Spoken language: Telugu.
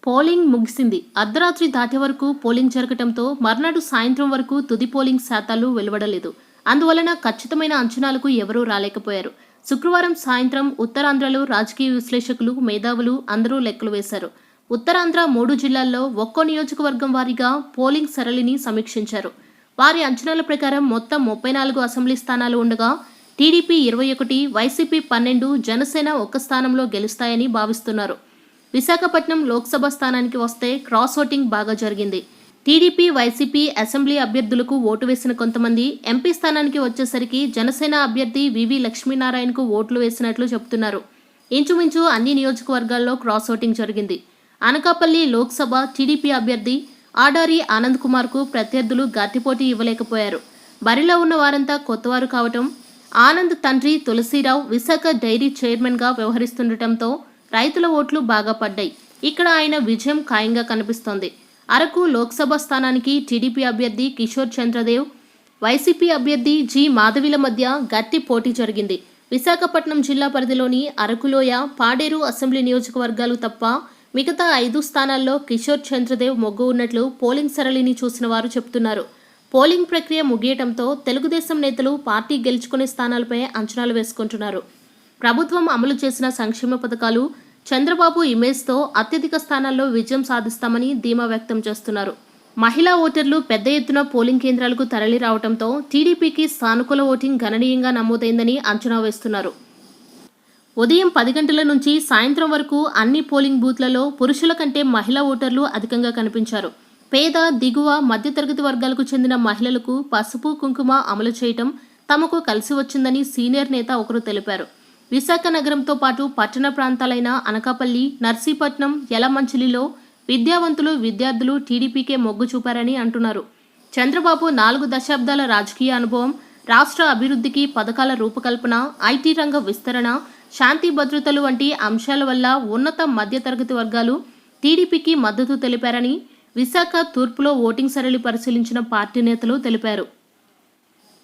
పోలింగ్ ముగిసింది. అర్ధరాత్రి దాటే వరకు పోలింగ్ జరగటంతో మర్నాడు సాయంత్రం వరకు తుది పోలింగ్ శాతాలు వెలువడలేదు. అందువలన ఖచ్చితమైన అంచనాలకు ఎవరూ రాలేకపోయారు. శుక్రవారం సాయంత్రం ఉత్తరాంధ్రలో రాజకీయ విశ్లేషకులు, మేధావులు అందరూ లెక్కలు వేశారు. ఉత్తరాంధ్ర 3 జిల్లాల్లో ఒక్కో నియోజకవర్గం వారీగా పోలింగ్ సరళిని సమీక్షించారు. వారి అంచనాల ప్రకారం మొత్తం 34 అసెంబ్లీ స్థానాలు ఉండగా టీడీపీ 21, వైసీపీ 12, జనసేన 1 స్థానంలో గెలుస్తాయని భావిస్తున్నారు. విశాఖపట్నం లోక్సభ స్థానానికి వస్తే క్రాస్ ఓటింగ్ బాగా జరిగింది. టీడీపీ, వైసీపీ అసెంబ్లీ అభ్యర్థులకు ఓటు వేసిన కొంతమంది, ఎంపీ స్థానానికి వచ్చేసరికి జనసేన అభ్యర్థి వివి లక్ష్మీనారాయణకు ఓట్లు వేసినట్లు చెబుతున్నారు. ఇంచుమించు అన్ని నియోజకవర్గాల్లో క్రాస్ ఓటింగ్ జరిగింది. అనకాపల్లి లోక్సభ టీడీపీ అభ్యర్థి ఆడారి ఆనంద్ కుమార్కు ప్రత్యర్థులు గట్టిపోటీ ఇవ్వలేకపోయారు. బరిలో ఉన్న వారంతా కొత్తవారు కావటం, ఆనంద్ తండ్రి తులసీరావు విశాఖ డైరీ చైర్మన్గా వ్యవహరిస్తుండటంతో రైతుల ఓట్లు బాగా పడ్డాయి. ఇక్కడ ఆయన విజయం ఖాయంగా కనిపిస్తోంది. అరకు లోక్సభ స్థానానికి టీడీపీ అభ్యర్థి కిషోర్ చంద్రదేవ్, వైసీపీ అభ్యర్థి జి మాధవిల మధ్య గట్టి పోటీ జరిగింది. విశాఖపట్నం జిల్లా పరిధిలోని అరకులోయ, పాడేరు అసెంబ్లీ నియోజకవర్గాలు తప్ప మిగతా 5 స్థానాల్లో కిషోర్ చంద్రదేవ్ మొగ్గు ఉన్నట్లు పోలింగ్ సరళిని చూసిన వారు చెబుతున్నారు. పోలింగ్ ప్రక్రియ ముగియటంతో తెలుగుదేశం నేతలు పార్టీ గెలుచుకునే స్థానాలపై అంచనాలు వేసుకుంటున్నారు. ప్రభుత్వం అమలు చేసిన సంక్షేమ పథకాలు, చంద్రబాబు ఇమేజ్తో అత్యధిక స్థానాల్లో విజయం సాధిస్తామని ధీమా వ్యక్తం చేస్తున్నారు. మహిళా ఓటర్లు పెద్ద ఎత్తున పోలింగ్ కేంద్రాలకు తరలి రావడంతో టీడీపీకి సానుకూల ఓటింగ్ గణనీయంగా నమోదైందని అంచనా వేస్తున్నారు. ఉదయం 10 గంటల నుంచి సాయంత్రం వరకు అన్ని పోలింగ్ బూత్లలో పురుషుల కంటే మహిళా ఓటర్లు అధికంగా కనిపించారు. పేద, దిగువ, మధ్యతరగతి వర్గాలకు చెందిన మహిళలకు పసుపు, కుంకుమ అమలు చేయటం తమకు కలిసి వచ్చిందని సీనియర్ నేత ఒకరు తెలిపారు. విశాఖ నగరంతో పాటు పట్టణ ప్రాంతాలైన అనకాపల్లి, నర్సీపట్నం, యలమంచిలిలో విద్యావంతులు, విద్యార్థులు టీడీపీకే మొగ్గు చూపారని అంటున్నారు. చంద్రబాబు 4 దశాబ్దాల రాజకీయ అనుభవం, రాష్ట్ర అభివృద్ధికి పథకాల రూపకల్పన, ఐటీ రంగ విస్తరణ, శాంతి భద్రతలు వంటి అంశాల వల్ల ఉన్నత మధ్యతరగతి వర్గాలు టీడీపీకి మద్దతు తెలిపారని విశాఖ తూర్పులో ఓటింగ్ సరళి పరిశీలించిన పార్టీ నేతలు తెలిపారు.